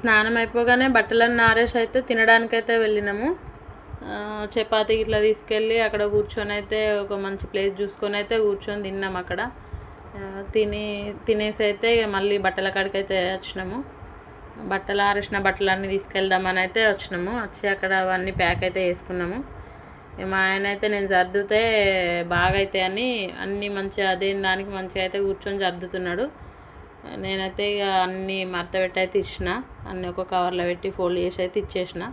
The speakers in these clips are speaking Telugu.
స్నానం అయిపోగానే బట్టలన్నీ ఆరేసి అయితే తినడానికైతే వెళ్ళినాము. చపాతీ ఇట్లా తీసుకెళ్ళి అక్కడ కూర్చొని అయితే ఒక మంచి ప్లేస్ చూసుకొని అయితే కూర్చొని తిన్నాము అక్కడ. తినేసి అయితే మళ్ళీ బట్టల కాడికి అయితే వచ్చినాము. ఆరేసిన బట్టలన్నీ తీసుకెళ్దామని అయితే వచ్చినాము. వచ్చి అక్కడ అవన్నీ ప్యాక్ అయితే వేసుకున్నాము. మా ఆయన అయితే నేను సర్దితే బాగా అవుతాయి అని అన్నీ మంచిగా అదేం దానికి మంచిగా అయితే కూర్చొని సర్దుతున్నాడు. నేనైతే ఇక అన్నీ మడత పెట్టి అయితే ఇచ్చిన, అన్నీ ఒక కవర్లో పెట్టి ఫోల్డ్ చేసి అయితే ఇచ్చేసిన.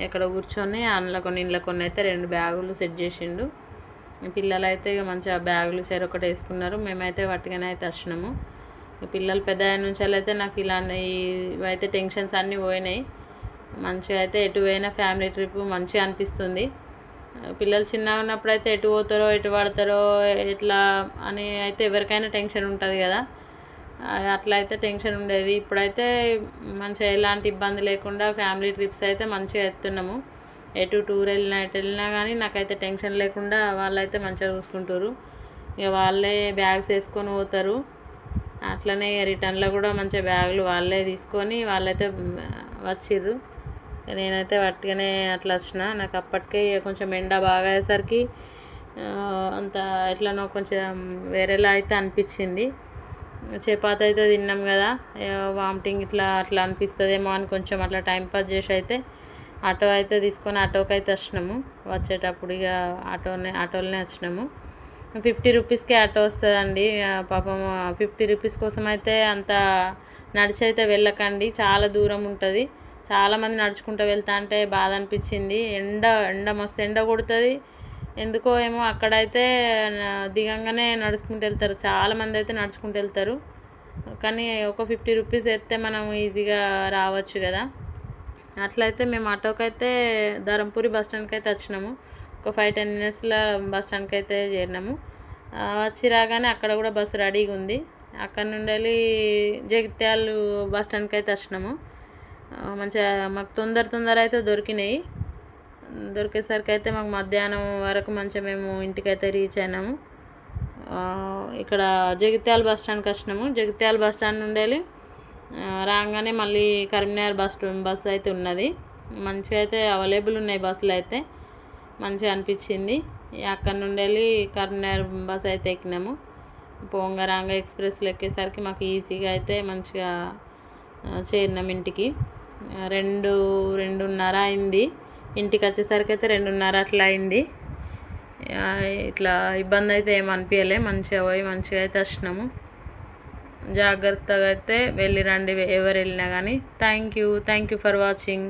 ఇక్కడ కూర్చొని అందులో కొన్ని ఇంట్లో కొన్ని అయితే 2 బ్యాగులు సెట్ చేసిండు. పిల్లలు అయితే ఇక మంచిగా బ్యాగులు ఒకటి వేసుకున్నారు. మేమైతే వాటిగానే అయితే వచ్చినాము. పిల్లలు పెద్ద నుంచి అయితే నాకు ఇవైతే టెన్షన్స్ అన్నీ పోయినాయి. మంచిగా అయితే ఎటు పోయినా ఫ్యామిలీ ట్రిప్ మంచిగా అనిపిస్తుంది. పిల్లలు చిన్నగా ఉన్నప్పుడు అయితే ఎటు పోతారో ఎటు పడతారో ఎట్లా అని అయితే ఎవరికైనా టెన్షన్ ఉంటుంది కదా, అట్లా అయితే టెన్షన్ ఉండేది. ఇప్పుడైతే మంచిగా ఎలాంటి ఇబ్బంది లేకుండా ఫ్యామిలీ ట్రిప్స్ అయితే మంచిగా ఎత్తున్నాము. ఎటు టూర్ ఎటు వెళ్ళినా కానీ నాకైతే టెన్షన్ లేకుండా వాళ్ళైతే మంచిగా చూసుకుంటారు. ఇక వాళ్ళే బ్యాగ్స్ వేసుకొని పోతారు. అట్లనే రిటర్న్లో కూడా మంచిగా బ్యాగులు వాళ్ళే తీసుకొని వాళ్ళైతే వచ్చిర్రు. నేనైతే వట్టిగానే అట్లా వచ్చిన. నాకు అప్పటికే కొంచెం ఎండ బాగా అయ్యేసరికి అంత ఎట్లనో కొంచెం వేరేలా అయితే అనిపించింది. చపాతీ అయితే తిన్నాం కదా, వామిటింగ్ అట్లా అనిపిస్తుందేమో అని కొంచెం అట్లా టైంపాస్ చేసి అయితే ఆటో అయితే తీసుకొని ఆటోకి అయితే వచ్చినాము. వచ్చేటప్పుడు ఇక ఆటోలోనే వచ్చినాము. 50 రూపీస్కే ఆటో వస్తుందండి. పాపం 50 రూపీస్ కోసం అయితే అంత నడిచి అయితే వెళ్ళకండి, చాలా దూరం ఉంటుంది. చాలామంది నడుచుకుంటూ వెళ్తా అంటే బాధ అనిపించింది. ఎండ మస్తు ఎండ కొడుతుంది. ఎందుకో ఏమో అక్కడైతే దిగంగానే నడుచుకుంటూ వెళ్తారు, చాలామంది అయితే నడుచుకుంటూ వెళ్తారు. కానీ ఒక 50 రూపీస్ వేస్తే మనం ఈజీగా రావచ్చు కదా. అట్లయితే మేము ఆటోకైతే ధరంపూరి బస్ స్టాండ్కి అయితే వచ్చినాము. ఒక 5-10 మినిట్స్లో బస్ స్టాండ్కి అయితే చేరినాము. వచ్చి రాగానే అక్కడ కూడా బస్సు రెడీగా ఉంది. అక్కడ నుండి వెళ్ళి జగిత్యాల బస్ స్టాండ్కి అయితే వచ్చినాము. మంచిగా మాకు తొందర అయితే దొరికేసరికి అయితే మాకు మధ్యాహ్నం వరకు మంచిగా మేము ఇంటికైతే రీచ్ అయినాము. ఇక్కడ జగిత్యాల బస్ స్టాండ్కి వచ్చినాము. జగిత్యాల బస్ స్టాండ్ నుండి వెళ్ళి రాగానే మళ్ళీ కరీంనగర్ బస్సు అయితే ఉన్నది. మంచిగా అయితే అవైలబుల్ ఉన్నాయి బస్సులు అయితే, మంచిగా అనిపించింది. అక్కడ నుండి వెళ్ళి కరీంనగర్ బస్ అయితే ఎక్కినాము. రాంగ ఎక్స్ప్రెస్లో ఎక్కేసరికి మాకు ఈజీగా అయితే మంచిగా చేరినాం ఇంటికి. 2:30 అయింది. ఇంటికి వచ్చేసరికి అయితే 2:30 అట్లా అయింది. ఇట్లా ఇబ్బంది అయితే ఏమనిపించలే, మంచిగా పోయి మంచిగా అయితే వచ్చినాము. జాగ్రత్తగా అయితే వెళ్ళి రండి ఎవరు వెళ్ళినా కానీ. Thank you for watching.